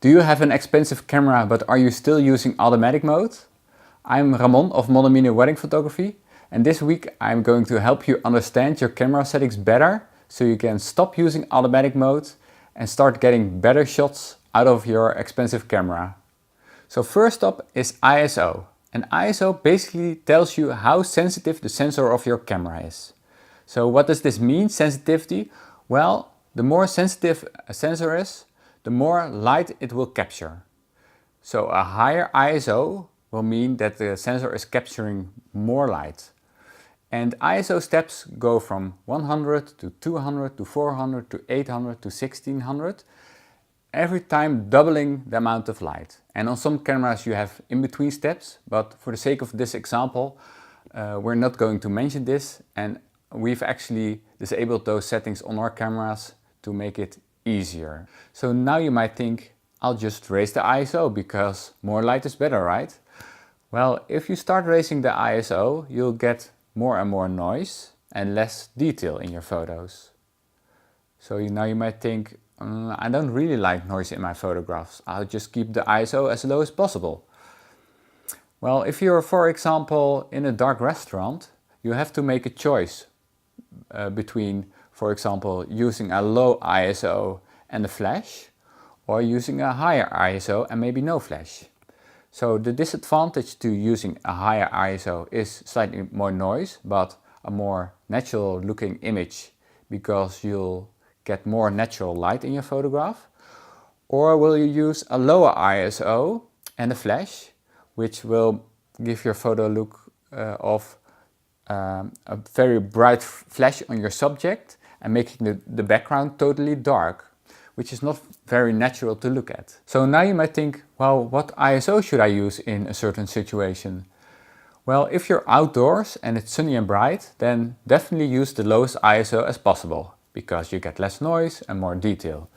Do you have an expensive camera but are you still using automatic mode? I'm Ramon of Monomine Wedding Photography, and this week I'm going to help you understand your camera settings better so you can stop using automatic mode and start getting better shots out of your expensive camera. So first up is ISO. And ISO basically tells you how sensitive the sensor of your camera is. So what does this mean, sensitivity? Well, the more sensitive a sensor is, the more light it will capture. So a higher ISO will mean that the sensor is capturing more light. And ISO steps go from 100 to 200 to 400 to 800 to 1600, every time doubling the amount of light. And on some cameras you have in-between steps, but for the sake of this example, we're not going to mention this, and we've actually disabled those settings on our cameras to make it easier. So now you might think, I'll just raise the ISO because more light is better, right? Well, if you start raising the ISO, you'll get more and more noise and less detail in your photos. So now you might think, I don't really like noise in my photographs. I'll just keep the ISO as low as possible. Well, if you're, for example, in a dark restaurant, you have to make a choice between, for example, using a low ISO and a flash, or using a higher ISO and maybe no flash. So the disadvantage to using a higher ISO is slightly more noise, but a more natural looking image, because you'll get more natural light in your photograph. Or will you use a lower ISO and a flash, which will give your photo look of a very bright flash on your subject and making the background totally dark, which is not very natural to look at. So now you might think, well, what ISO should I use in a certain situation? Well, if you're outdoors and it's sunny and bright, then definitely use the lowest ISO as possible, because you get less noise and more detail.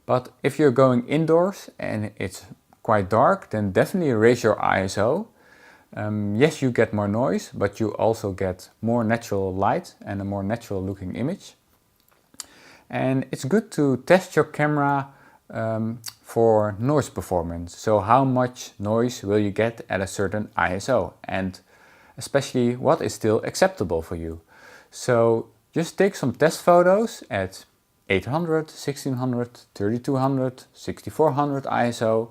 But if you're going indoors and it's quite dark, then definitely raise your ISO. Yes, you get more noise, but you also get more natural light and a more natural looking image. And it's good to test your camera for noise performance. So how much noise will you get at a certain ISO, and especially what is still acceptable for you. So just take some test photos at 800, 1600, 3200, 6400 ISO.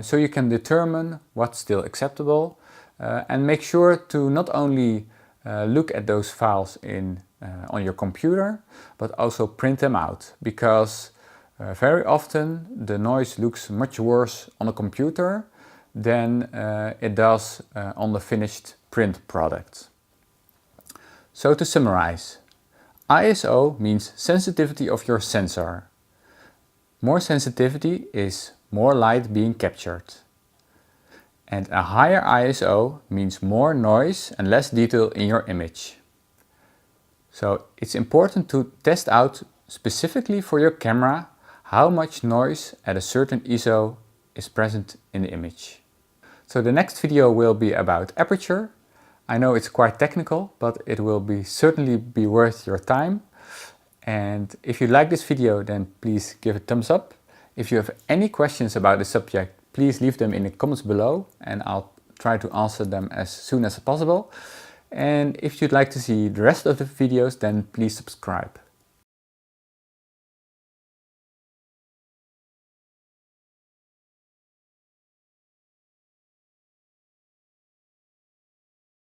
So you can determine what's still acceptable, and make sure to not only look at those files on your computer, but also print them out, because very often the noise looks much worse on a computer than it does on the finished print product. So to summarize, ISO means sensitivity of your sensor. More sensitivity is more light being captured. And a higher ISO means more noise and less detail in your image. So it's important to test out specifically for your camera how much noise at a certain ISO is present in the image. So the next video will be about aperture. I know it's quite technical, but it will certainly be worth your time. And if you like this video, then please give it a thumbs up. If you have any questions about the subject, please leave them in the comments below and I'll try to answer them as soon as possible. And if you'd like to see the rest of the videos, then please subscribe.